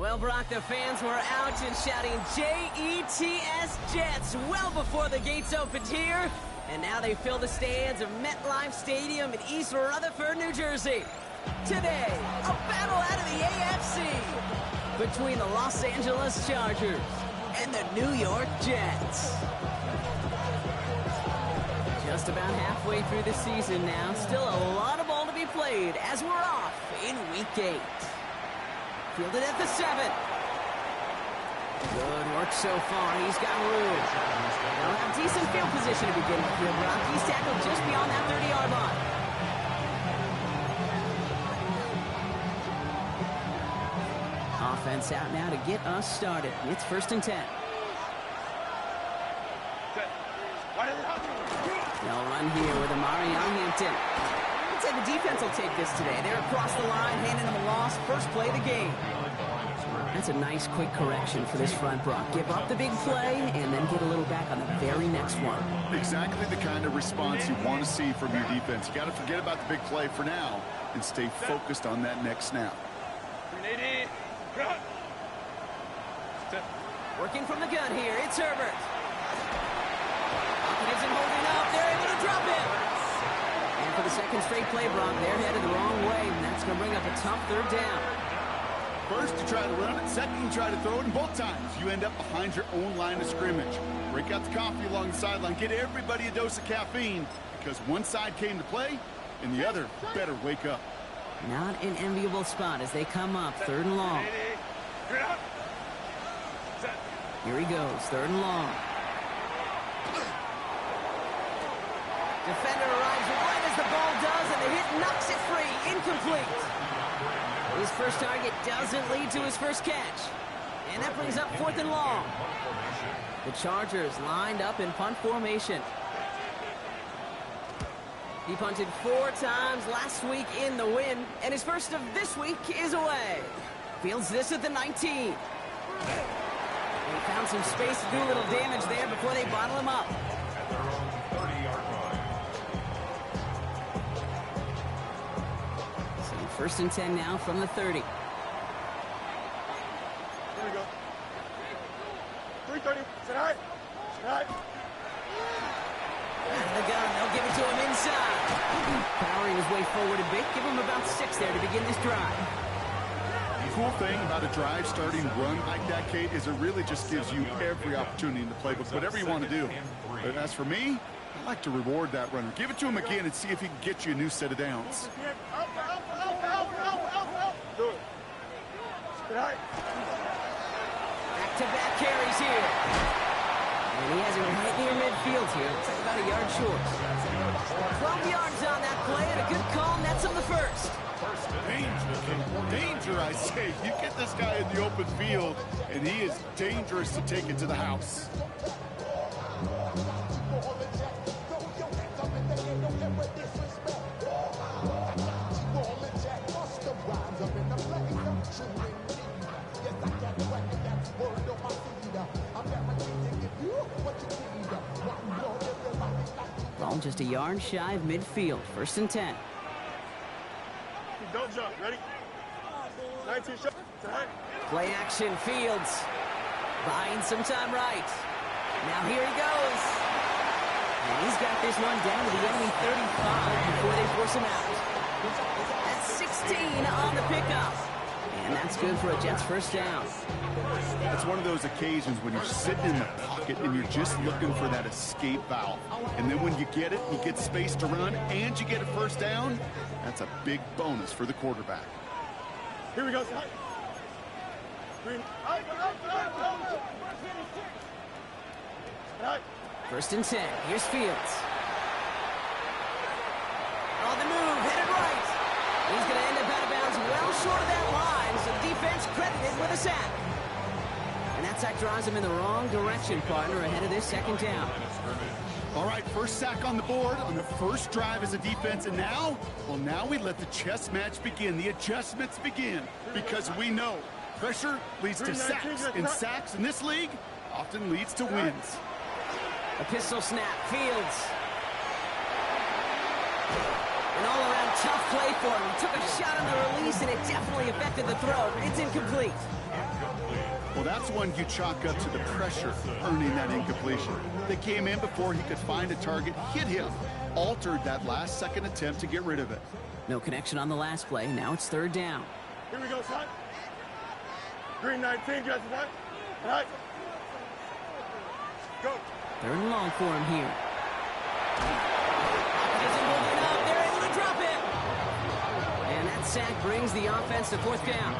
Well, Brock, the fans were out and shouting J-E-T-S Jets well before the gates opened here. And now they fill the stands of MetLife Stadium in East Rutherford, New Jersey. Today, a battle out of the AFC between the Los Angeles Chargers and the New York Jets. Just about halfway through the season now. Still a lot of ball to be played as we're off in Week 8. Fielded at the 7. Good work so far. He's got room. They'll have decent field position to begin with here. Brock, he's tackled just beyond that 30-yard line. Offense out now to get us started. It's 1st and 10. They'll run here with Amari Hampton. I'd say the defense will take this today. They're across the line, handing them a loss. First play of the game. That's a nice quick correction for this front, Brock. Give up the big play and then get a little back on the very next one. Exactly the kind of response you want to see from your defense. You got to forget about the big play for now and stay focused on that next snap. Working from the gun here, it's Herbert. He isn't holding up. They're able to drop him. And for the second straight play, Brock, they're headed the wrong way, and that's going to bring up a tough 3rd down. First, you try to run it. Second, you try to throw it. And both times, you end up behind your own line of scrimmage. Break out the coffee along the sideline. Get everybody a dose of caffeine because one side came to play and the other better wake up. Not an enviable spot as they come up 3rd and long. Here he goes, 3rd and long. Defender arrives right as the ball does, and the hit knocks it free. Incomplete. His first target doesn't lead to his first catch. And that brings up 4th and long. The Chargers lined up in punt formation. He punted 4 times last week in the win, and his first of this week is away. Fields this at the 19. They found some space to do a little damage there before they bottle him up. So 1st and 10 now from the 30. Here we go. 3:30. Sit high. Sit high. Out of the gun, they'll give it to him inside. Powering his way forward a bit. Give him about 6 there to begin this drive. The cool thing about a drive starting run like that, Kate, is it really just gives you every opportunity in the playbook, whatever you want to do. But as for me, I like to reward that runner. Give it to him again and see if he can get you a new set of downs. Do it. Sit high. Back-to-back carries here. And he has it right near midfield here. Looks like about a yard short. 12 yards on that play, and a good call nets him the first. Danger, I say. You get this guy in the open field, and he is dangerous to take it to the house. Ball just a yard shy of midfield. 1st and 10. Don't jump. Ready? 19 shot. Play action, Fields. Buying some time right. Now here he goes. And he's got this one down to the enemy 35 before they force him out. That's 16 on the pickup. And that's good for a Jets 1st down. It's one of those occasions when you're sitting in the pocket and you're just looking for that escape valve. And then when you get it, you get space to run, and you get a 1st down, that's a big bonus for the quarterback. Here we go. Green. 1st and 10. Here's Fields. On the move, headed right. He's going to end up out of bounds well short of that line, so defense credited with a sack. And that sack drives him in the wrong direction, partner, ahead of this 2nd down. All right, first sack on the board on the first drive as a defense, and now, well, now we let the chess match begin. The adjustments begin, because we know pressure leads to sacks, and sacks in this league often leads to wins. A pistol snap, Fields. An all-around tough play for him. He took a shot on the release, and it definitely affected the throw. It's incomplete. Well, that's one you chalk up to the pressure earning that incompletion. They came in before he could find a target, hit him, altered that last second attempt to get rid of it. No connection on the last play. Now it's third down. Here we go, son. Green 19, get to that. Right. Go. Third and long for him here. Isn't moving up. They're able to drop it. And that sack brings the offense to fourth down.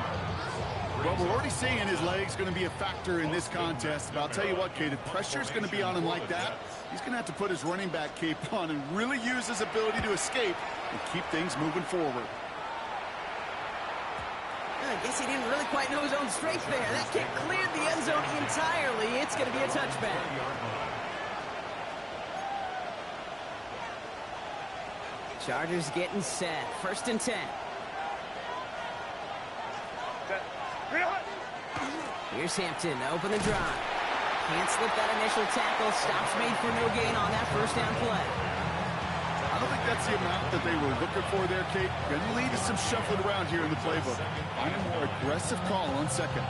Well, we're already seeing his legs going to be a factor in this contest. But I'll tell you what, Kate, if pressure's going to be on him like that, he's going to have to put his running back cape on and really use his ability to escape and keep things moving forward. I guess he didn't really quite know his own strength there. That kick cleared the end zone entirely. It's going to be a touchback. Chargers getting set. First and 10. Here's Hampton to open the drive. Can't slip that initial tackle. Stops made for no gain on that first down play. I don't think that's the amount that they were looking for there, Kate. Going to lead to some shuffling around here in the playbook. Find a more aggressive call on second.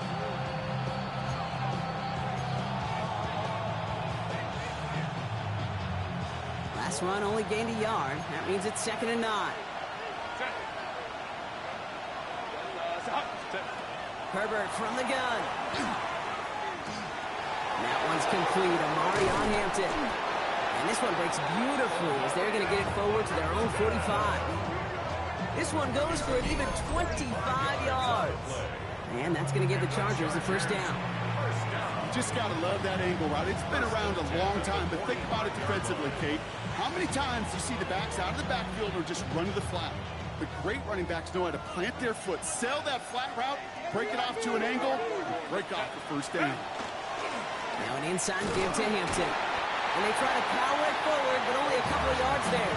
Last run only gained a yard. That means it's second and 9. Herbert from the gun. That one's complete. Amari on Hampton. And this one breaks beautifully as they're going to get it forward to their own 45. This one goes for an even 25 yards. And that's going to give the Chargers the first down. You just got to love that angle, right? It's been around a long time, but think about it defensively, Kate. How many times do you see the backs out of the backfield or just run to the flat? The great running backs know how to plant their foot, sell that flat route, break it off to an angle, and break off the first down. Now an inside give to Hampton. And they try to power it forward, but only a couple of yards there.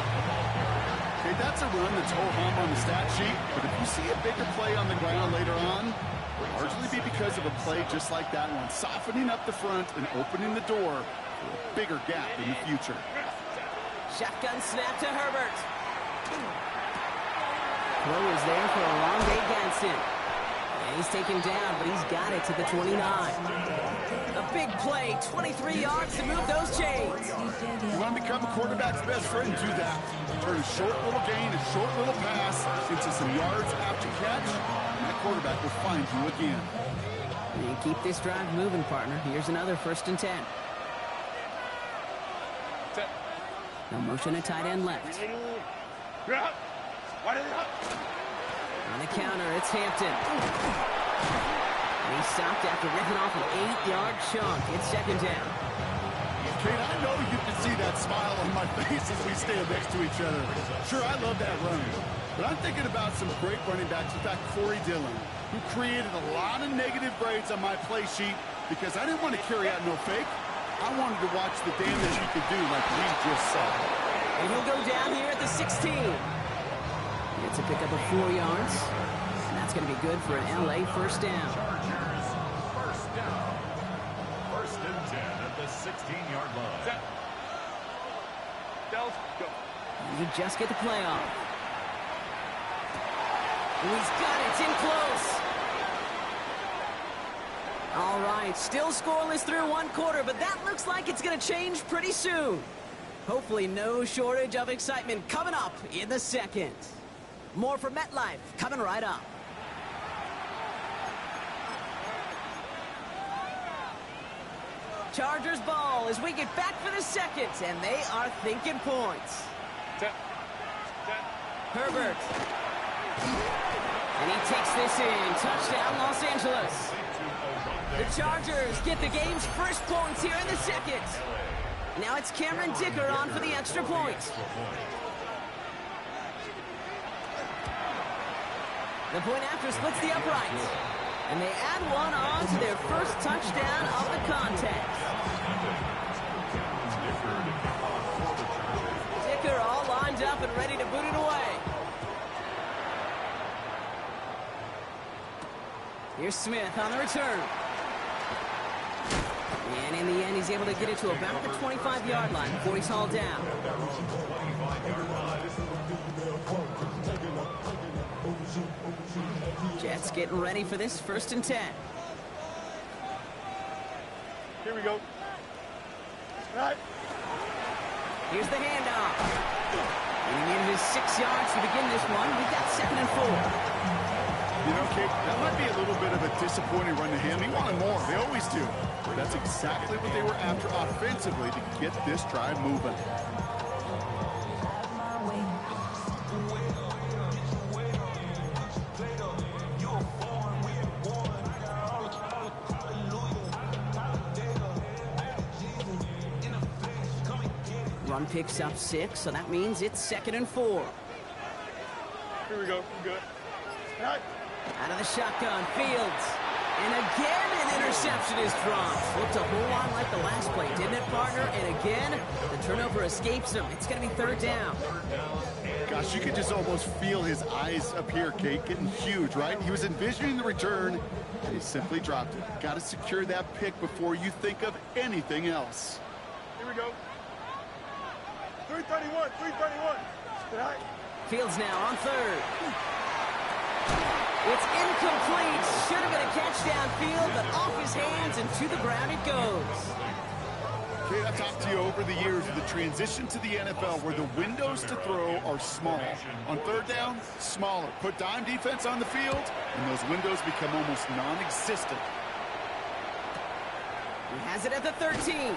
Okay, that's a run that's ho-hum on the stat sheet, but if you see a bigger play on the ground later on, it'll largely be because of a play just like that one, softening up the front and opening the door for a bigger gap in the future. Shotgun snap to Herbert. Throw is there for a long day Gadsden. And he's taken down, but he's got it to the 29. A big play, 23 yards to move those chains. You want to become a quarterback's best friend, do that. Turn a short little gain, a short little pass into some yards after catch, and that quarterback will find you again. And keep this drive moving, partner. Here's another first and 10. No motion at tight end left. On the counter, it's Hampton. And he's stopped after ripping off an 8-yard chunk. It's second down. Kate, I know you can see that smile on my face as we stand next to each other. Sure, I love that run. But I'm thinking about some great running backs. In fact, Corey Dillon, who created a lot of negative grades on my play sheet because I didn't want to carry out no fake. I wanted to watch the damage he could do like we just saw. And he'll go down here at the 16. Gets a pickup of 4 yards. And that's going to be good for an LA first down. First down. First and 10 at the 16-yard line. Set. Dells, go. And you just get the play off. And he's got it. It's in close. All right, still scoreless through one quarter, but that looks like it's going to change pretty soon. Hopefully no shortage of excitement coming up in the second. More from MetLife coming right up. Chargers ball as we get back for the second, and they are thinking points. Herbert. And he takes this in. Touchdown, Los Angeles. The Chargers get the game's first points here in the second. Now it's Cameron Dicker on for the extra point. The point after splits the uprights. And they add one on to their first touchdown of the contest. Dicker all lined up and ready to boot it away. Here's Smith on the return. And in the end, he's able to get it to about the 25-yard line before he's hauled down. Jets getting ready for this first and 10. Here we go. Right. Here's the handoff. Getting in his 6 yards to begin this one. We've got 2nd and 4. You know, Kate, that might be a little bit of a disappointing run to him. He wanted more. They always do. But that's exactly what they were after offensively to get this drive moving. Run picks up 6, so that means it's 2nd and 4. Here we go. You good? Right. Out of the shotgun, Fields. And again, an interception is dropped. Looked a whole lot like the last play, didn't it, partner? And again, the turnover escapes him. It's going to be 3rd down. Gosh, you could just almost feel his eyes up here, Kate, getting huge, right? He was envisioning the return, and he simply dropped it. Got to secure that pick before you think of anything else. Here we go. 331. 331. Right. Fields now on 3rd. It's incomplete. Should have been a catch downfield, but off his hands and to the ground it goes. Kate, I've talked to you over the years of the transition to the NFL where the windows to throw are small. On 3rd down, smaller. Put dime defense on the field, and those windows become almost non-existent. He has it at the 13.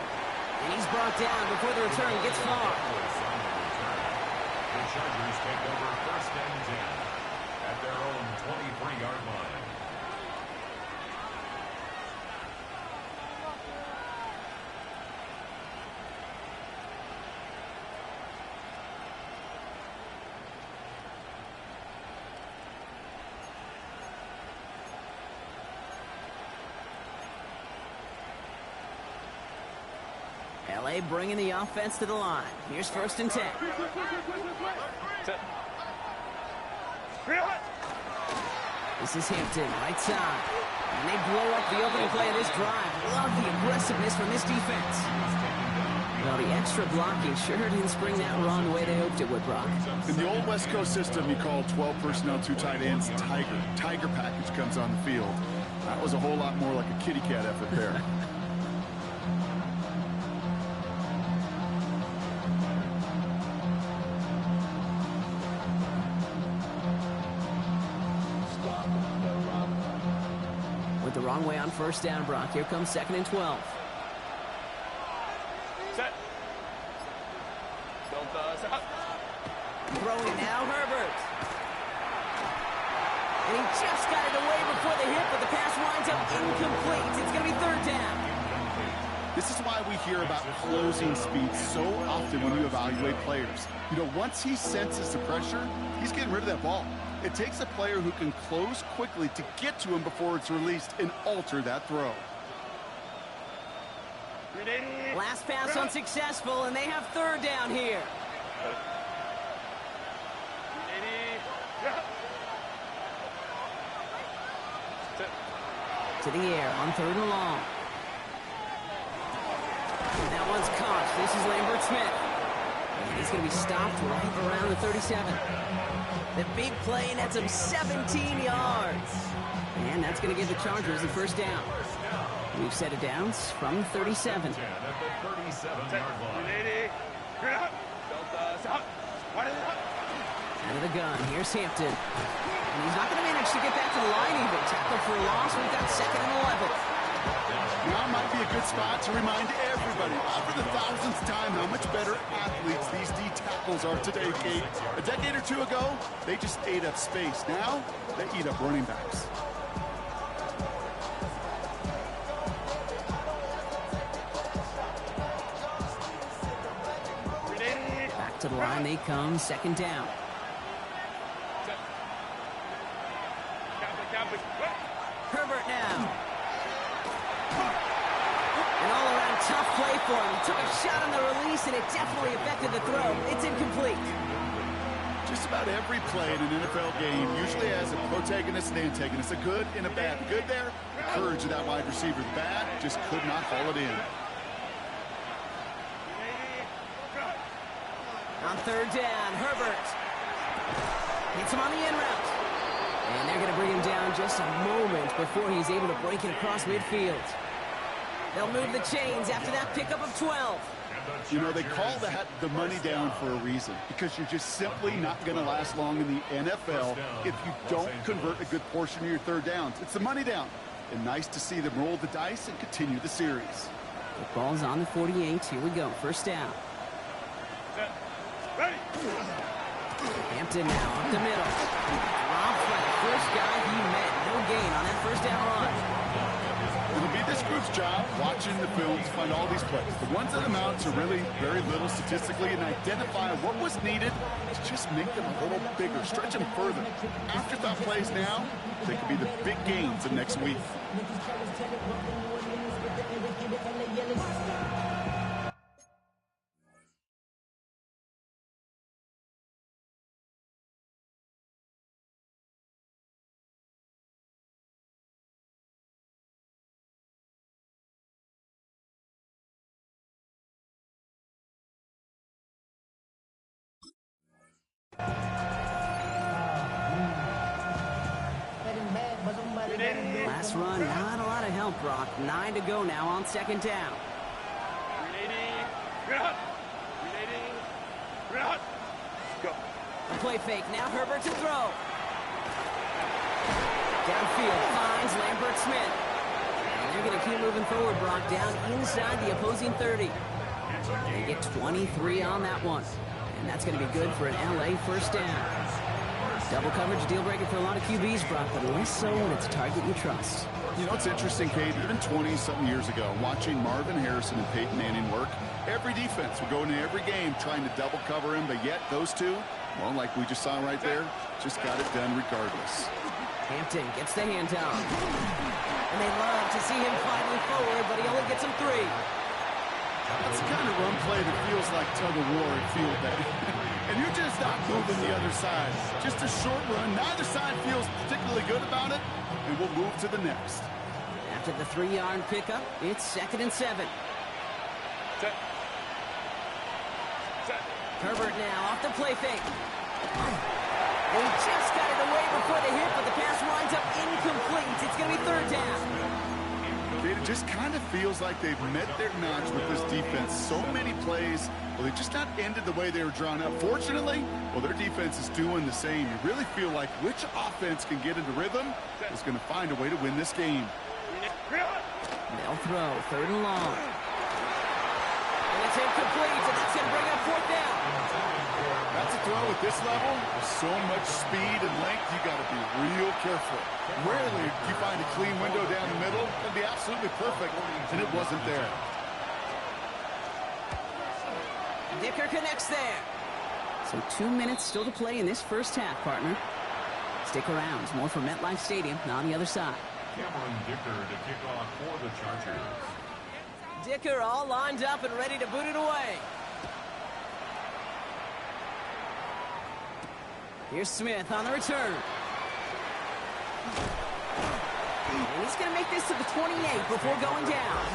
And he's brought down before the return gets far. The Chargers take over 1st and 10 at their own 23-yard line. LA bringing the offense to the line. Here's 1st and 10. This is Hampton, right side. And they blow up the opening play of this drive. Love the aggressiveness from this defense. Well, the extra blocking sure didn't spring that run the way they hoped it would, Brock. In the old West Coast system, you call 12 personnel, 2 tight ends, Tiger. Tiger package comes on the field. That was a whole lot more like a kitty cat effort there. The wrong way on 1st down, Brock. Here comes 2nd and 12. Set. Throwing now, Herbert. And he just got it away before the hit, but the pass winds up incomplete. It's going to be 3rd down. This is why we hear about closing speed so often when you evaluate players. You know, once he senses the pressure, he's getting rid of that ball. It takes a player who can close quickly to get to him before it's released and alter that throw. Last pass unsuccessful, and they have 3rd down here. To the air on 3rd and long. That one's caught. This is Lambert Smith. And he's going to be stopped right around the 37. The big play nets him 17 yards. And that's going to give the Chargers the 1st down. We've set it down from the 37. At the 37-yard line. Out of the gun, here's Hampton. And he's not going to manage to get back to the line even. Tackle for a loss. We've got 2nd and 11. Now might be a good spot to remind everybody, for the 1000th time, how much better athletes these D tackles are today, Kate. A decade or 2 ago, they just ate up space. Now, they eat up running backs. Back to the line they come, 2nd down. Herbert now. An all-around tough play for him. He took a shot on the release, and it definitely affected the throw. It's incomplete. Just about every play in an NFL game usually has a protagonist and antagonist, a good and a bad. The good there, the courage of that wide receiver. The bad, just could not haul it in. On 3rd down, Herbert hits him on the in route. And they're going to bring him down just a moment before he's able to break it across midfield. They'll move the chains after that pickup of 12. You know, they call that the money down for a reason, because you're just simply not going to last long in the NFL if you don't convert a good portion of your third downs. It's the money down. And nice to see them roll the dice and continue the series. The ball's on the 48. Here we go. First down. Ready. Hampton now up the middle. Dropped by the first guy he met. No gain on that first down run. It'll be this group's job watching the film to find all these plays. The ones that amount to really very little statistically and identify what was needed to just make them a little bigger, stretch them further. Afterthought plays now, they could be the big gains of next week. Last run, not a lot of help, Brock. 9 to go now on second down. Go. A play fake. Now Herbert to throw. Downfield finds Lambert Smith. And they're going to keep moving forward, Brock, down inside the opposing 30. They get 23 on that one. And that's going to be good for an LA first down. Double coverage, deal breaker for a lot of QBs, Brock, but less so when it's a target you trust. You know, it's interesting, Kate, even 20-something years ago, watching Marvin Harrison and Peyton Manning work, every defense would go into every game trying to double cover him, but yet those two, well, like we just saw right there, just got it done regardless. Hampton gets the handoff. And they love to see him finally forward, but he only gets him 3. That's the kind of run play that feels like tug-of-war and field day. And you're just not moving the other side. Just a short run. Neither side feels particularly good about it, and we'll move to the next. After the 3-yard pickup, it's 2nd and 7. Set. Set. Herbert now off the play fake. They just got it away before the hit, but the pass winds up incomplete. It's going to be 3rd down. It just kind of feels like they've met their match with this defense. So many plays, well, they just not ended the way they were drawn up. Fortunately, well, their defense is doing the same. You really feel like which offense can get into rhythm is going to find a way to win this game. They'll throw 3rd and long. And it's incomplete, and that's going to bring up 4th down. That's a throw at this level with so much speed and length, you got to be real careful. Rarely do you find a clean window down the middle. It'd be absolutely perfect, and it wasn't there. Dicker connects there. So 2 minutes still to play in this first half, partner. Stick around. More from MetLife Stadium on the other side. Cameron Dicker to kick off for the Chargers. Dicker all lined up and ready to boot it away. Here's Smith on the return. And he's going to make this to the 28 before going down.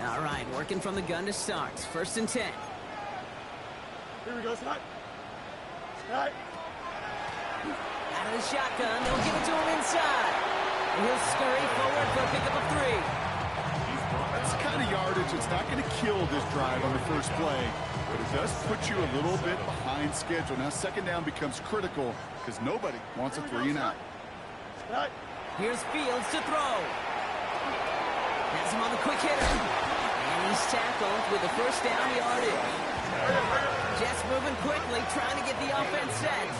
All right, working from the gun to start. 1st and 10. Here we go, Scott. Right. Out of the shotgun, they'll give it to him inside. And he'll scurry forward for a pickup of 3. That's the kind of yardage that's not going to kill this drive on the first play, but it does put you a little bit behind schedule. Now 2nd down becomes critical because nobody wants a 3 and out. Right. Here's Fields to throw. Has him on the quick hitter. And he's tackled with the first down yardage. Jets moving quickly, trying to get the offense set.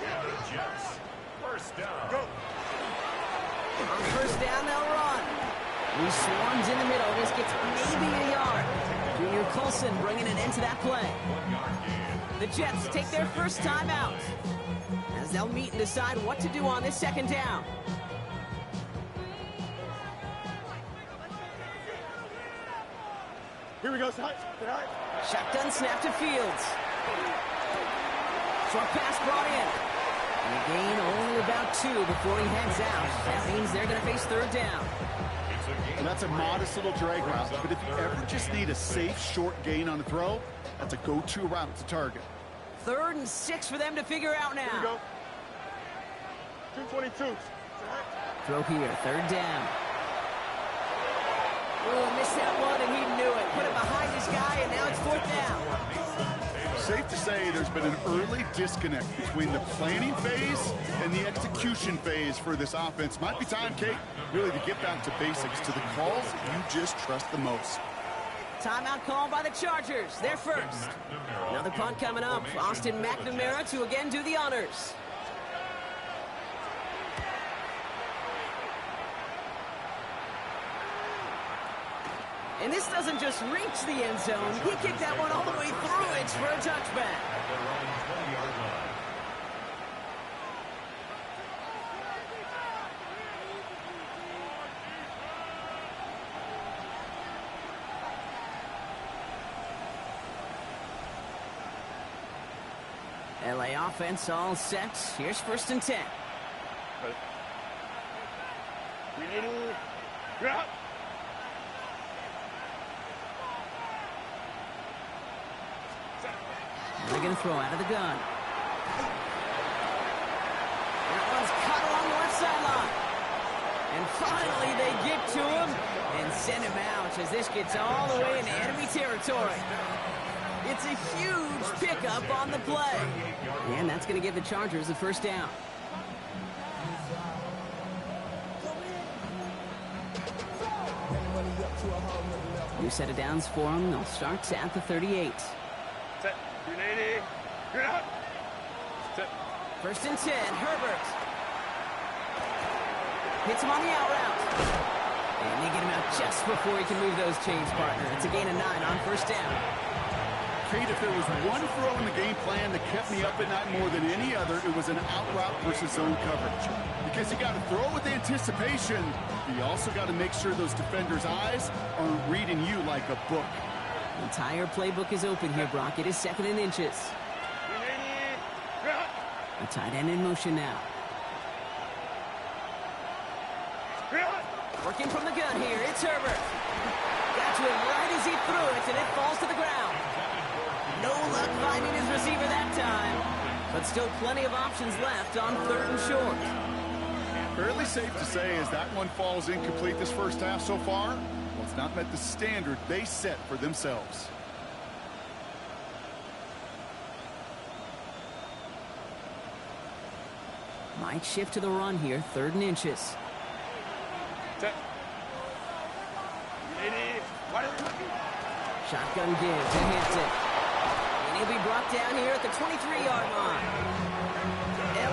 And the Jets. First down. Go. On 1st down, they'll run. He swarms in the middle. This gets maybe a yard. Junior Colson bringing it into that play. 1 yard gain. The Jets take their first time out as they'll meet and decide what to do on this 2nd down. Here we go, Scott. Right. Shotgun snap to Fields. Short pass brought in. And a gain only about 2 before he heads out. That means they're going to face 3rd down. And that's a modest little drag route, but if you ever just need a safe, short gain on the throw, that's a go-to route to target. 3rd and 6 for them to figure out Here we now. go. 222. Throw here, third down. Oh, missed that one, and he knew it. Put it behind his guy, and now it's fourth down. Safe to say there's been an early disconnect between the planning phase and the execution phase for this offense. Might be time, Kate, really to get back to basics, to the calls you just trust the most. Timeout called by the Chargers. They're first. Another punt coming up. Austin McNamara to again do the honors. And this doesn't just reach the end zone. He kicked that one all the way through it for a touchback. LA offense all set. Here's first and 10. They're going to throw out of the gun. That one's cut along the left sideline. And finally they get to him and send him out as this gets all the way into enemy territory. It's a huge pickup on the play. And that's going to give the Chargers the first down. New set of downs for them. They'll start at the 38. Set. 380. You're out. Set. First and 10. Herbert. Hits him on the out route. And they get him out just before he can move those chains, partner. It's a gain of 9 on first down. Kate, if there was one throw in the game plan that kept me up at night more than any other, it was an out route versus zone coverage. Because you got to throw with anticipation, but you also got to make sure those defenders' eyes aren't reading you like a book. The entire playbook is open here, Brock. It is second and inches. The tight end in motion now. Working from the gun here, it's Herbert. Got to him right as he threw it, and it falls to the ground. No luck finding his receiver that time, but still plenty of options left on third and short. Fairly safe to say as that one falls incomplete this first half so far, well, it's not met the standard they set for themselves. Might shift to the run here, third and inches. Shotgun give to Hampton. And he'll be brought down here at the 23-yard line.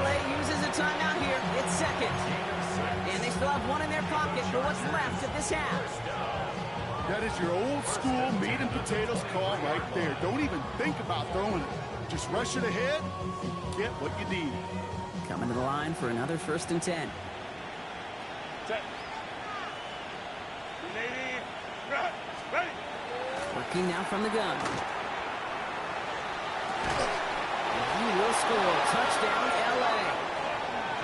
LA uses a timeout here. It's second. And they still have one in their pocket for what's left of this half. That is your old school meat and potatoes call right there. Don't even think about throwing it. Just rush it ahead and get what you need. Coming to the line for another first and 10. Set. 380. Ready. Working now from the gun. He will score. Touchdown, LA.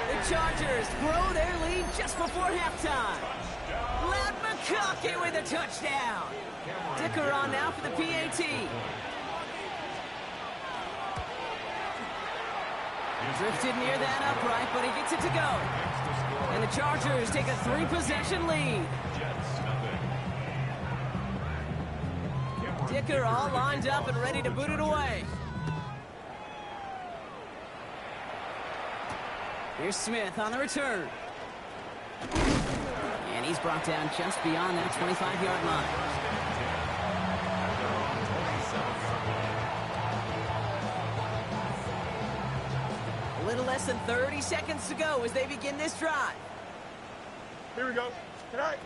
The Chargers grow their lead just before halftime. Ladd McConkey with a touchdown. Dicker on now for the PAT. Drifted near that upright, but he gets it to go. And the Chargers take a 3-possession lead. Dicker all lined up and ready to boot it away. Here's Smith on the return. And he's brought down just beyond that 25-yard line. A little less than 30 seconds to go as they begin this drive. Here we go. Tonight.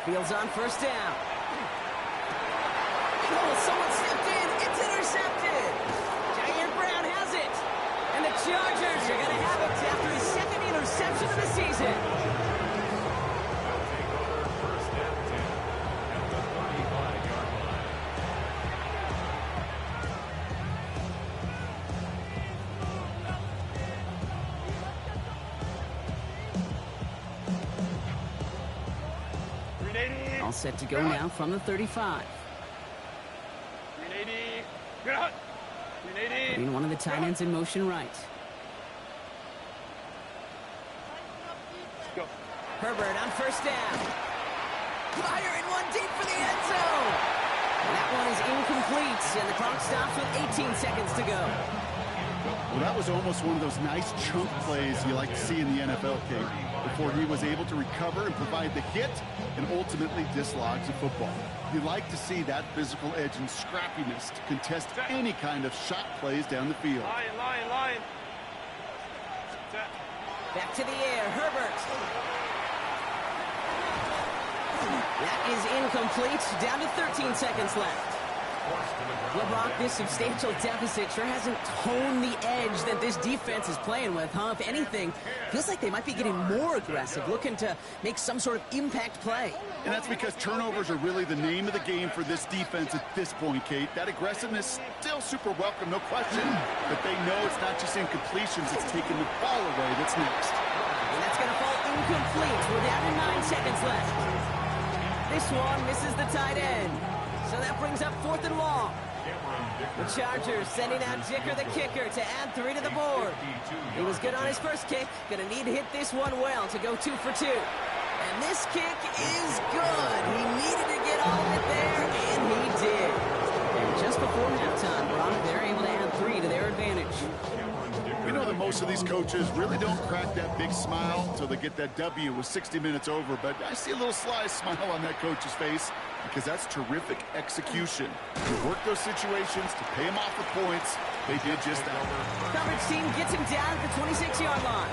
Fields on first down. Oh, someone stepped in. It's intercepted. Jair Brown has it. And the Chargers are going to have it after his second interception of the season. First and 10 at the 35-yard line. All set to go now from the 35. 380. Get out. 380. Putting one of the tight ends in motion right. Herbert on first down. Firing one deep for the end zone. And that one is incomplete, and the clock stops with 18 seconds to go. Well, that was almost one of those nice chunk plays you like to see in the NFL, King, before he was able to recover and provide the hit and ultimately dislodge the football. You like to see that physical edge and scrappiness to contest any kind of shot plays down the field. Lion. Back to the air, Herbert. That is incomplete. Down to 13 seconds left. Well, Brock, this substantial deficit sure hasn't honed the edge that this defense is playing with, huh? If anything, feels like they might be getting more aggressive, looking to make some sort of impact play. And that's because turnovers are really the name of the game for this defense at this point, Kate. That aggressiveness still super welcome, no question. But they know it's not just incompletions, it's taking the ball away that's next. And that's going to fall incomplete. We're down to 9 seconds left. This one misses the tight end. So that brings up 4th and long. The Chargers sending out Dicker the kicker to add 3 to the board. He was good on his first kick. Going to need to hit this one well to go 2 for 2. And this kick is good. He needed to get all of it there, and he did. And just before halftime, Brock, they're able to add 3 to their advantage. We know that most of these coaches really don't crack that big smile until they get that W with 60 minutes over, but I see a little sly smile on that coach's face because that's terrific execution. To work those situations, to pay him off with points, they did just that. Coverage team gets him down at the 26-yard line.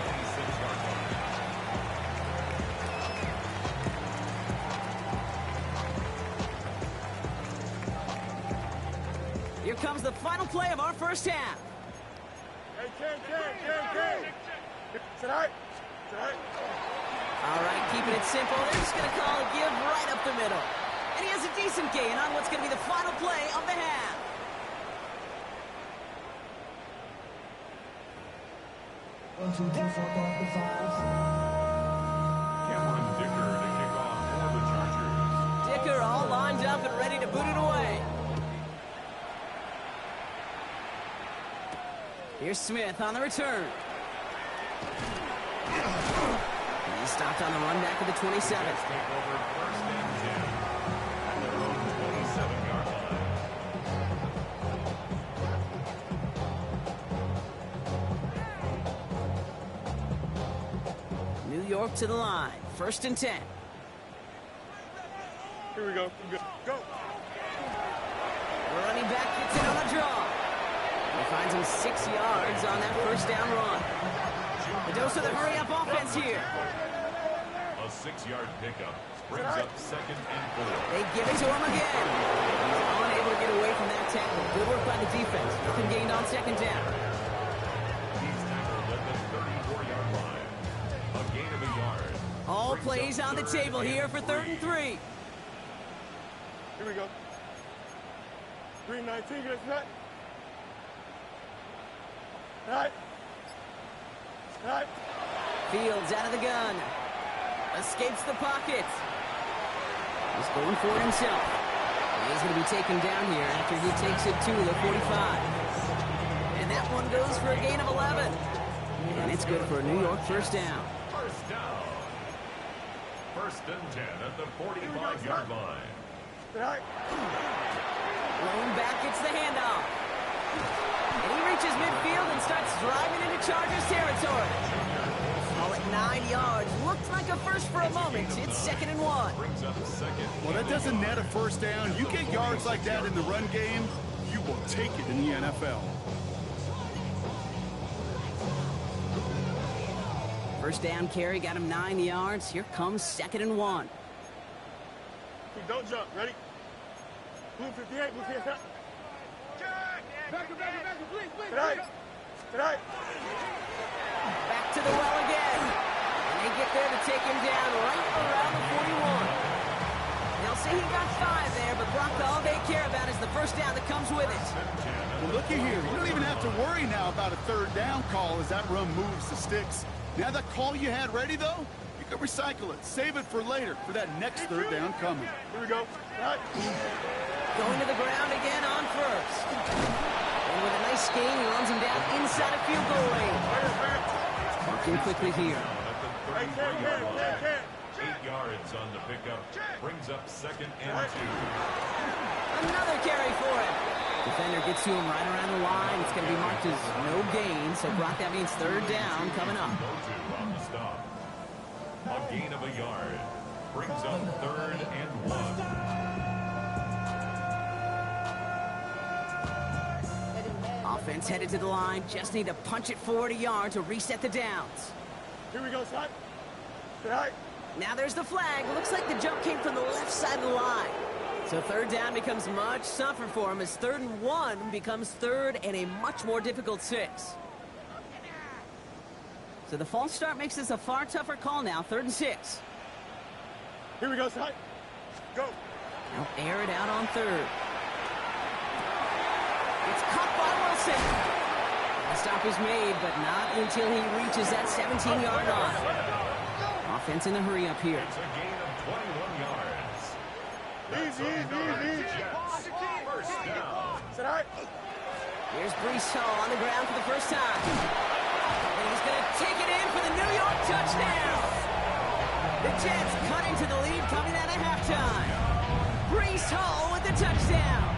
Here comes the final play of our first half. Hey, Tonight. All right, keeping it simple. They're just going to call a give right up the middle. And he has a decent gain on what's going to be the final play of the half. Cameron Dicker to kick off for the Chargers. Dicker all lined up and ready to boot it away. Here's Smith on the return. He's stopped on the run back at the 27. Take over 1st and 10 at their own 27-yard line. New York to the line. 1st and 10. Here we go. Go. The running back gets it on a draw. He finds him 6 yards on that first down run. The dose of the hurry-up offense here. A 6-yard pickup brings up 2nd and 4. They give it to him again. He's unable to get away from that tackle. Good work by the defense. Nothing gained on 2nd down. He's tackled at the 34-yard line. A gain of a yard. All plays on the table here for 3rd and 3. Here we go. 3:19. Get us that. Right. Fields out of the gun. Escapes the pocket. He's going for it himself. He's going to be taken down here after he takes it to the 45. And that one goes for a gain of 11. And it's good for a New York first down. First down. 1st and 10 at the 45-yard line. Right. Lone back gets the handoff. And he reaches midfield and starts driving into Chargers territory. All at 9 yards. Looked like a first for a moment. It's 2nd and 1. Brings up 2nd. Well, that doesn't net a first down. You get yards like that in the run game, you will take it in the NFL. First down carry got him 9 yards. Here comes 2nd and 1. Don't jump. Ready? Blue 58. Blue 58. Back, please. Tonight. Back to the well again. And they get there to take him down right around the 41. They'll say he got 5 there, but Brock, all they care about is the first down that comes with it. Well, looky here. You don't even have to worry now about a 3rd down call as that run moves the sticks. Now that call you had ready, though, you can recycle it. Save it for later for that next 3rd down coming. Here we go. Right. Going to the ground again on first. And with a nice gain, he runs him down inside a field goal range. Working quickly here. At the 33-yard line. Brings up 2nd and 2. Another carry for him. Defender gets to him right around the line. It's going to be marked as no gain. So, Brock, that means 3rd down coming up. Go-to on the stop. A gain of a yard. Brings up 3rd and 1. Offense headed to the line. Just need to punch it forward a yard to reset the downs. Here we go, son. Say hi. Now there's the flag. Looks like the jump came from the left side of the line. So 3rd down becomes much tougher for him as 3rd and 1 becomes 3rd and a much more difficult 6. So the false start makes this a far tougher call now. 3rd and 6. Here we go, son. Go. Now air it out on 3rd. It's caught by Wilson. The stop is made, but not until he reaches that 17-yard line. Offense in a hurry up here. It's a gain of 21 yards. Easy. First down. Say hi. Here's Breece Hall on the ground for the first time. And he's going to take it in for the New York touchdown. The Jets cut into the lead coming out of halftime. Breece Hall with the touchdown.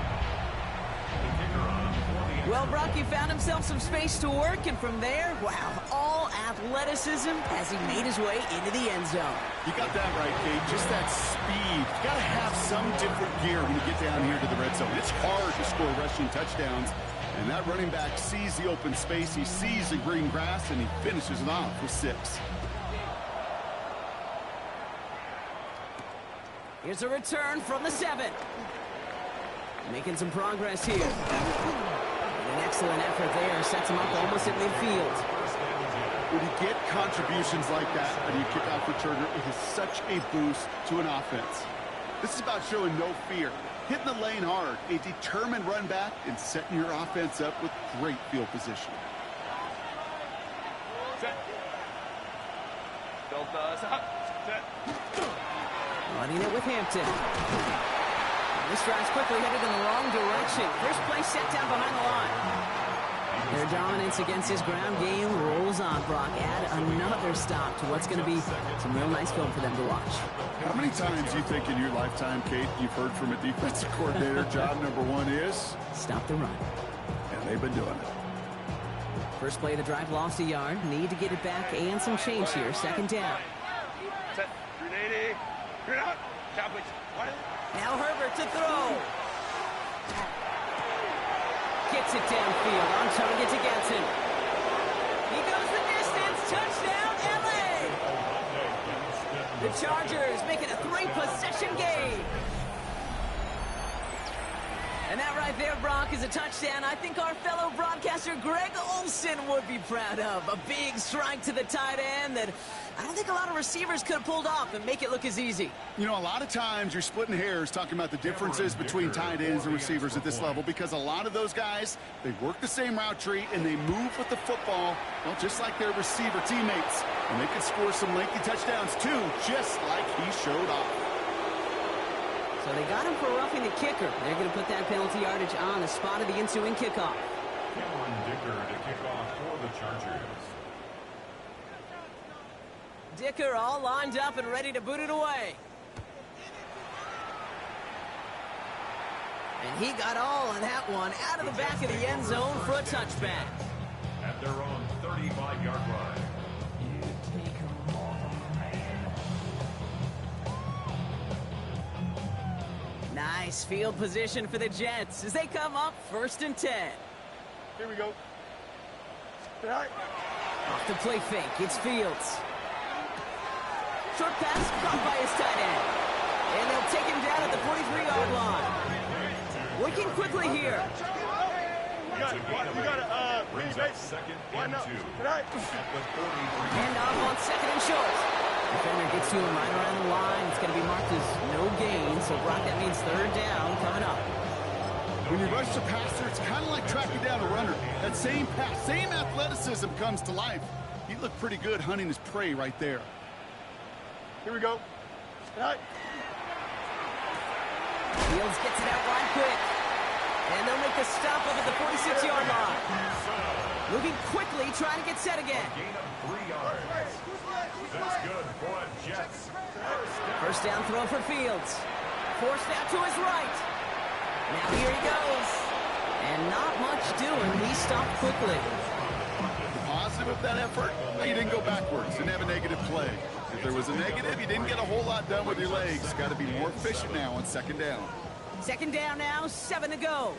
Well, Brock, he found himself some space to work, and from there, wow, all athleticism as he made his way into the end zone. You got that right, Kate. Just that speed. You got to have some different gear when you get down here to the red zone. It's hard to score rushing touchdowns, and that running back sees the open space, he sees the green grass, and he finishes it off with 6. Here's a return from the 7. Making some progress here. An excellent effort there. Sets him up almost at midfield. When you get contributions like that and you kick off returner, it is such a boost to an offense. This is about showing no fear, hitting the lane hard, a determined run back, and setting your offense up with great field position. Set. Delta, set. Running it with Hampton. This drive's quickly headed in the wrong direction. First play set down behind the line. Their dominance against his ground game rolls on, Brock. Add another stop to what's going to be some real nice film for them to watch. How many times do you think in your lifetime, Kate, you've heard from a defensive coordinator, job number 1 is? Stop the run. And they've been doing it. First play of the drive lost a yard. Need to get it back and some change here. 2nd down. Set. 380. Green out. Chapel. Now Herbert to throw. Gets it downfield. On target to Getson. He goes the distance. Touchdown, LA. The Chargers make it a 3-possession game. And that right there, Brock, is a touchdown I think our fellow broadcaster Greg Olsen would be proud of. A big strike to the tight end that I don't think a lot of receivers could have pulled off and make it look as easy. You know, a lot of times you're splitting hairs talking about the differences between tight ends and receivers at this level because a lot of those guys, they work the same route tree and they move with the football, well, just like their receiver teammates. And they can score some lengthy touchdowns too, just like he showed off. So they got him for roughing the kicker. They're going to put that penalty yardage on the spot of the ensuing kickoff. Cameron Dicker to kick off for the Chargers. Dicker all lined up and ready to boot it away. And he got all of that one out of the back of the end zone for a touchback. At their own 35-yard line. Nice field position for the Jets as they come up 1st and 10. Here we go. Say hi. Off the play fake, it's Fields. Short pass caught by his tight end. And they'll take him down at the 43-yard line. Working quickly here. You got it. Brings up 2nd and 2. Say hi. At the 43. And off on 2nd and short. Defender gets to him right around the line. It's going to be marked as no gain. So, Brock, that means 3rd down coming up. When you rush the passer, it's kind of like tracking down a runner. That same pass, same athleticism comes to life. He looked pretty good hunting his prey right there. Here we go. Say hi. Fields gets it out wide quick. And they'll make the stop up at the 46-yard line. Moving quickly, trying to get set again. Gain of 3 yards. That's good for a Jets. First down. First down throw for Fields. Forced out to his right. Now here he goes. And not much doing. He stopped quickly. The positive of that effort, he didn't go backwards, didn't have a negative play. If there was a negative, you didn't get a whole lot done with your legs. Got to be more efficient now on second down. Second down now, 7 to go.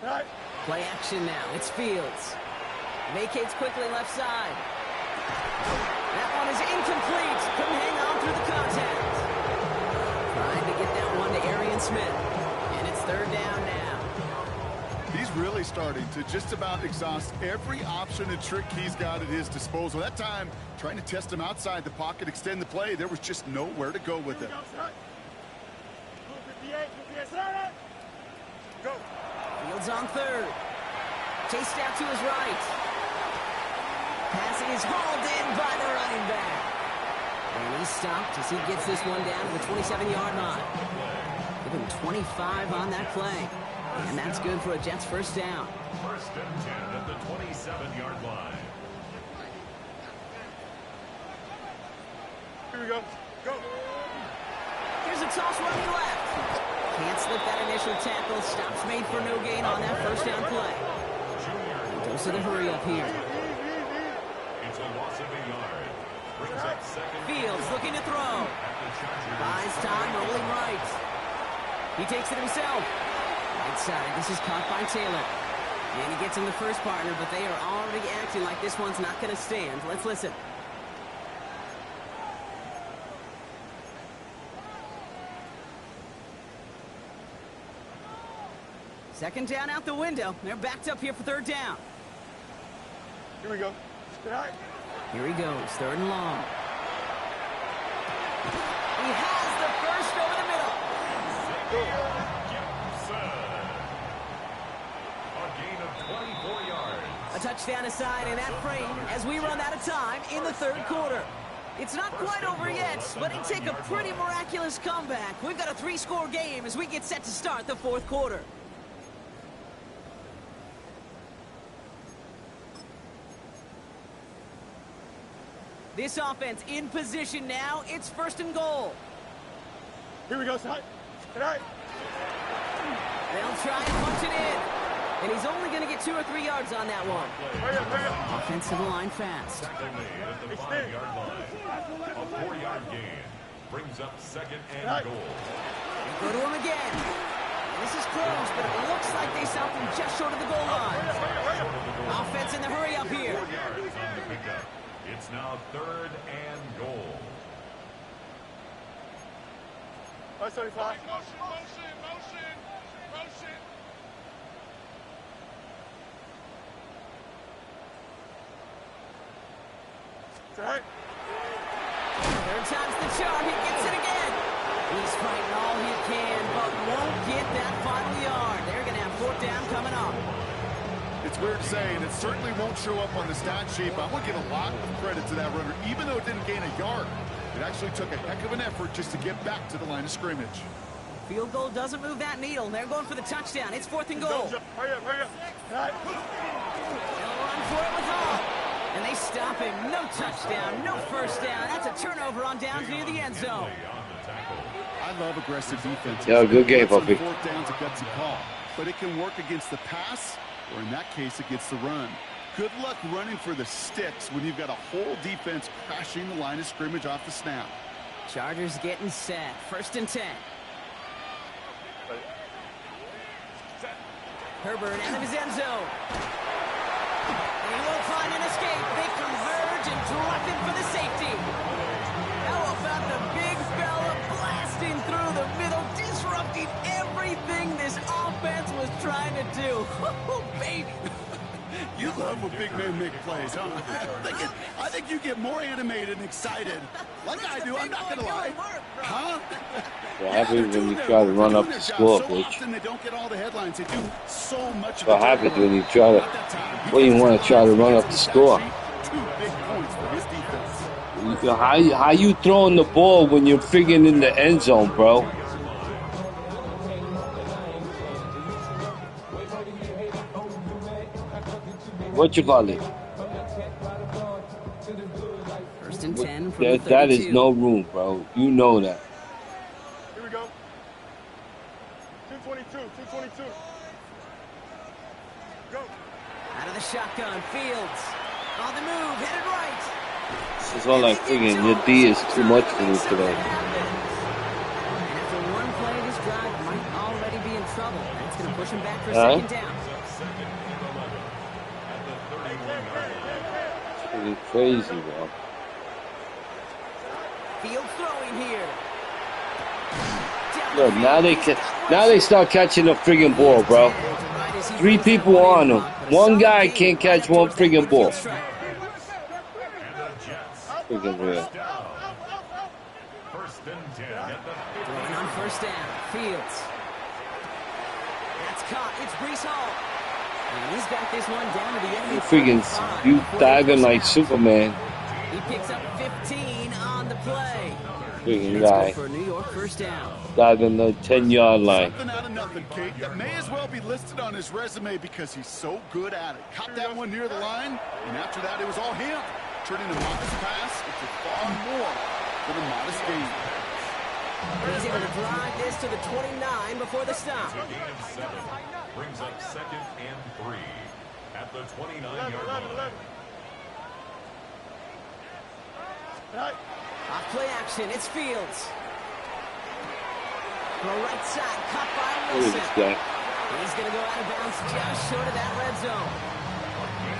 Right. Play action now. It's Fields. Vacates quickly left side. That one is incomplete. Couldn't hang on through the contact. Trying to get that one to Arian Smith. And it's third down now. He's really starting to just about exhaust every option and trick he's got at his disposal. That time, trying to test him outside the pocket, extend the play, there was just nowhere to go with it. Go. Fields on third. Chased out to his right. Passing is hauled in by the running back. And he stopped as he gets this one down to the 27-yard line. Give him 25 on that play. And that's good for a Jets first down. First and 10 at the 27-yard line. Here we go. Go. Here's a toss running left. Can't slip that initial tackle. Stops made for no gain on that first down play. Goes to the hurry up here. It's a loss of a yard. Brings up second. Fields looking to throw. Buys time, rolling right. He takes it himself. Right side. This is caught by Taylor. And he gets him the first partner, but they are already acting like this one's not going to stand. Let's listen. Second down out the window. They're backed up here for third down. Here we go. Right. Here he goes, third and long. He has the first over the middle. A gain of 24 yards. A touchdown aside in that frame as we run out of time in the third quarter. It's not quite over yet, but it take a pretty miraculous comeback. We've got a 3-score game as we get set to start the fourth quarter. This offense in position now. It's first and goal. Here we go, side. Right. They'll try and punch it in. And he's only going to get 2 or 3 yards on that one. Hurry up, hurry up. Offensive line fast. Secondly, at the 5-yard line. A 4-yard gain. Brings up second and goal. They go to him again. This is close, but it looks like they stopped him just short of the goal line. Offense in the hurry up here. 4 yards on the pickup. It's now third and goal. 575. Motion. Right. Third time's the charm. He gets it again. He's fighting all he can, but won't get that final yard. They're going to have fourth down coming up. It's weird to say, and it certainly won't show up on the stat sheet, but I'm going to give a lot of credit to that runner. Even though it didn't gain a yard, it actually took a heck of an effort just to get back to the line of scrimmage. Field goal doesn't move that needle. They're going for the touchdown. It's fourth and goal. Hurry up. Right. They'll run for it with all. And they stop him. No touchdown, no first down. That's a turnover on downs near the end zone. I love aggressive defense. Yeah, good game, puppy. Fourth down's a gutsy call, but it can work against the pass, or in that case, against the run. Good luck running for the sticks when you've got a whole defense crashing the line of scrimmage off the snap. Chargers getting set. First and 10. Herbert out of his end zone. And he won't find an escape. They converge and drop him for the safety. How about the big fella blasting through the middle, disrupting everything this offense was trying to do. Oh, baby. You love when big men make plays, huh? I think you get more animated and excited. Like I do, I'm not going to lie. Huh? What happens when you try to run up the score, so coach? often they don't get all the headlines. They do so much of What happens when you try to, when you want to try to run up the score? 2 big points for his defense. How you throwing the ball when you're friggin' in the end zone, bro? What you call it? First and 10 from the 32. That is no room, bro. You know that. Here we go. 222, 222. Go. Out of the shotgun, Fields. On the move, headed right. This is all I'm thinking. Your D is too much for me today. And after one play, this drive might already be in trouble. That's going to push him back for second down. It's pretty crazy, bro. Fields throwing here. Look, now they start catching the friggin' ball, bro. 3 people on them. One guy can't catch one friggin' ball. Friggin' real. Throwing on first down. Fields. That's caught. It's Breece Hall. And he's got this one down to the enemy. You diving like Superman. He picks up 15 on the play. Friggin' guy. For a New York first down. Diving the 10-yard line. Something out of nothing, Kate. That may as well be listed on his resume because he's so good at it. Caught that one near the line, and after that, it was all him. Turning a modest pass into far more than a modest gain. He's able to drive this to the 29 before the stop. Gain of 7 brings up 2nd and 3 at the 29-yard line. Off play action, it's Fields. On the right side, caught by Look Wilson. at this guy. He's going to go out of bounds just short of that red zone.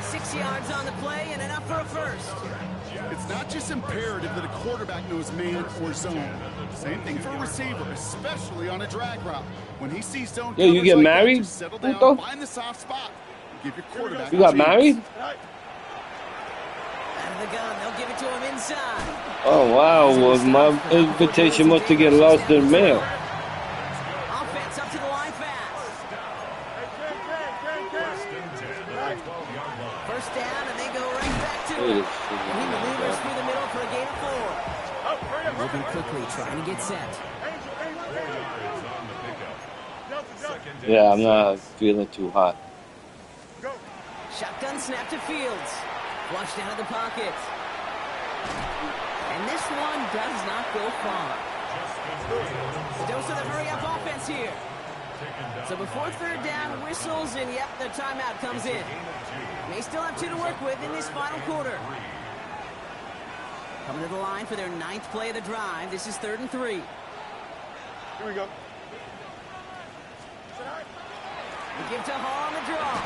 6 yards on the play and enough for a first. It's not just imperative that a quarterback knows man or zone. Same thing for a receiver, especially on a drag route. When he sees zone Yo, you coverage get like married, that, just settle down, Puto? find the soft spot. Give your quarterback You a got chance. married? Out of the gun, they'll give it to him inside. Oh, wow. Well, my invitation must have get lost in the mail. Offense up to the line fast. First down, and they go right back to Look it. at this And he shit. maneuvers through the middle for a gain of 4. Moving quickly, trying to get set. Yeah, I'm not feeling too hot. Shotgun snap to Fields. Flushed out of the pocket. And this one does not go far. A dose of the hurry-up offense here. So before third down, whistles, and yep, the timeout comes in. They still have 2 to work with in this final quarter. Coming to the line for their 9th play of the drive. This is 3rd and 3. Here we go. They give to Hall on the draw.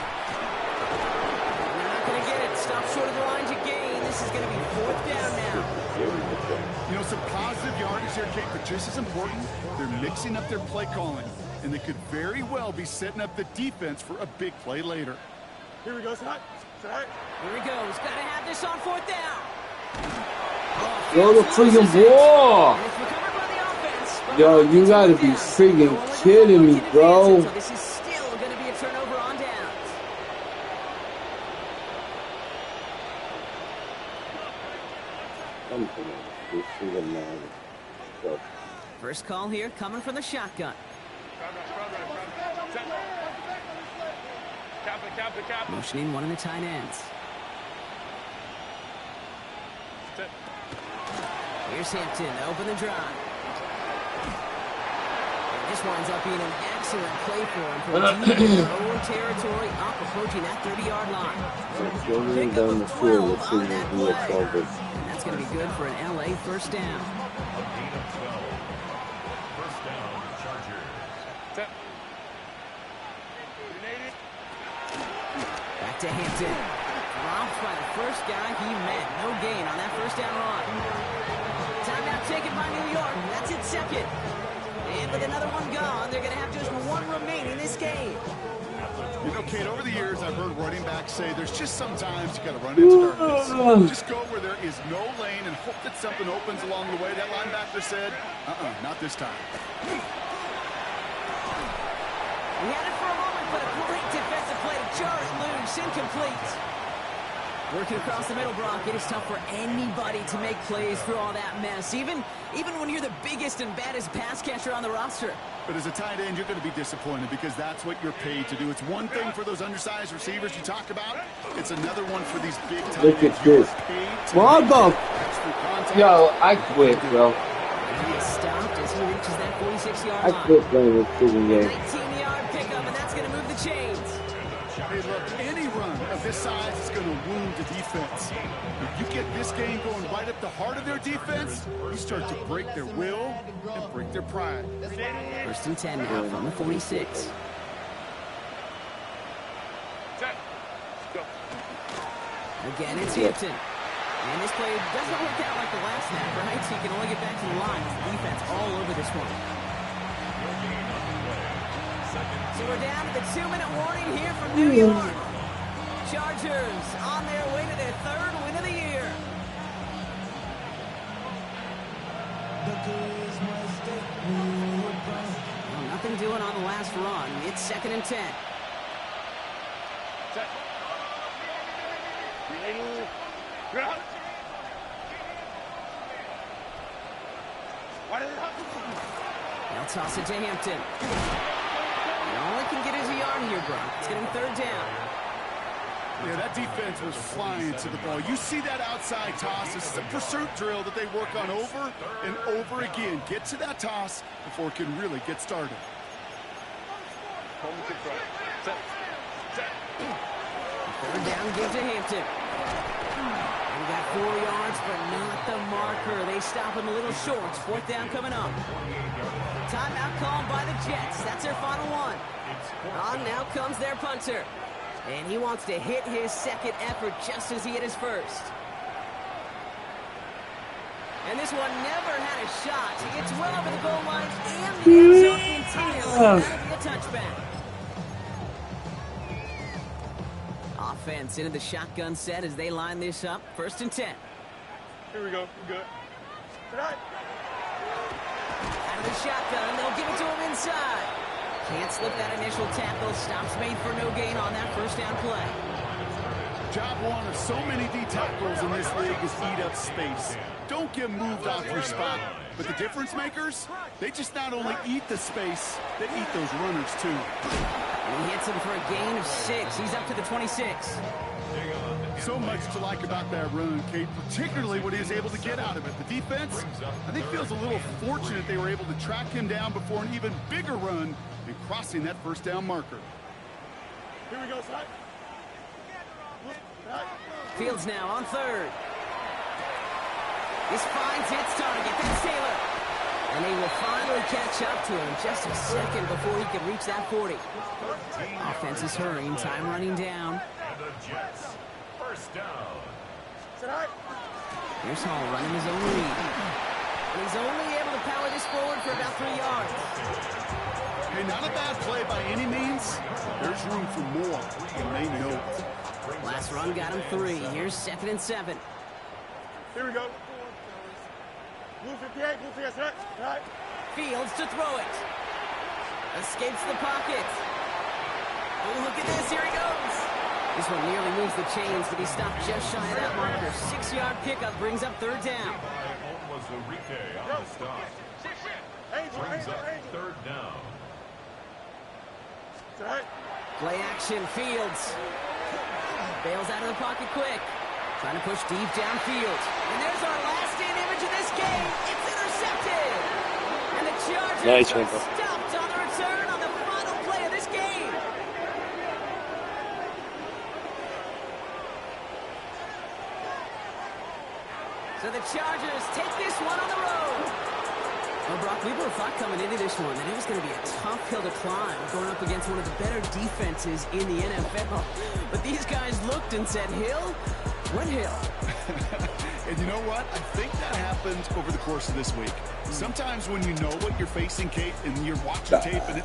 And they're not going to get it. Stop short of the line to gain. This is going to be 4th down now. You know, some positive yardage here, Kate, but just as important, they're mixing up their play calling. And they could very well be setting up the defense for a big play later. Here we go, Side. Here he goes. Got to have this on 4th down. Yo, the friggin' ball! And it's recovered by the offense. But Yo, you gotta be down. friggin' Only kidding me, 14 bro. advances, So this is still going to be a turnover on downs. First call here coming from the shotgun. Motioning one of the tight ends. Here's Hampton to open the drive. And this winds up being an excellent play for him from deep in their own territory, up approaching that 30-yard line. Pick up of 12 on that play. And that's going to be good for an LA first down. First down, Chargers. Back to Hampton. Dropped by the first guy he met. No gain on that first down run. Timeout taken by New York. That's its 2nd. And with another one gone, they're going to have just 1 remaining this game. You know, Kate, over the years, I've heard running backs say there's just sometimes you got to run into darkness. Just go where there is no lane and hope that something opens along the way. That linebacker said, not this time. He had it for a moment, but a great defensive play to jar it loose. Incomplete. Working across the middle, Brock. It is tough for anybody to make plays through all that mess, even when you're the biggest and baddest pass catcher on the roster. But as a tight end, you're going to be disappointed because that's what you're paid to do. It's one thing for those undersized receivers you talk about. It's another one for these big tight Look ends. at this. Yo, I quit, bro. He is stopped as he reaches that 46-yard I line. quit playing this freaking game. 19-yard pickup, and that's going to move the chains. Hey, look, any run of this size is going to wound the defense. If you get this game going right at the heart of their defense, you start to break their will and break their pride. 1st and 10 now from the 46. Again, it's Hampton. And this play doesn't work out like the last snap, right? So he can only get back to the line. The defense all over this one. So we're down to the 2-minute warning here from New York. Chargers on their way to their 3rd win of the year. Well, nothing doing on the last run. It's 2nd and 10. They'll toss it to Hampton. All he can get is a yard here, Brock. It's going to be 3rd down. Yeah, that defense was flying to the ball. You see that outside toss. This is a pursuit drill that they work on over and over again. Get to that toss before it can really get started. 3rd down, give to Hampton. We got 4 yards, but not the marker. They stop him a little short. 4th down coming up. Timeout called by the Jets. That's their final one. On now comes their punter. And he wants to hit his 2nd effort just as he hit his 1st. And this one never had a shot. He gets well over the goal line and the end zone interior. That'll be a touchback. Offense into the shotgun set as they line this up. 1st and 10. Here we go. We're good. Tonight. Out of the shotgun, they'll give it to him inside. Can't slip that initial tackle. Stops made for no gain on that 1st down play. Job one of so many D tackles in this league is eat up space. Don't get moved off your spot. But the difference makers, they just not only eat the space, they eat those runners too. And he hits him for a gain of 6. He's up to the 26. So much to like about that run, Kate, particularly what he was able to get out of it. The defense, I think, feels a little fortunate they were able to track him down before an even bigger run and crossing that 1st down marker. Here we go, side. Fields now on 3rd. This finds its target. That's Taylor. And they will finally catch up to him just a second before he can reach that 40. Offense is hurrying. Time running down. And the Jets. 1st down. Here's Hall running his own read. And he's only able to power this forward for about 3 yards. Hey, not a bad play by any means. There's room for more, and they know it. Last run got him 3. Here's 2nd and 7. Here we go. Blue 58, blue 58, right. Fields to throw it. Escapes the pocket. Oh, look at this. Here he goes. This one nearly moves the chains, but he stopped just shy of that marker. 6-yard pickup brings up 3rd down. Was Enrique on the stop. Brings up 3rd down. Play action, Fields. Bails out of the pocket quick. Trying to push deep downfield. And there's our last stand image of this game. It's intercepted. And the Chargers are stopped on the return on the final play of this game. So the Chargers take this one on the road. Well, Brock, we both thought coming into this one that it was going to be a tough hill to climb, going up against one of the better defenses in the NFL. But these guys looked and said, Hill? What hill? And you know what? I think that happened over the course of this week. Sometimes when you know what you're facing, Kate, and you're watching tape and it's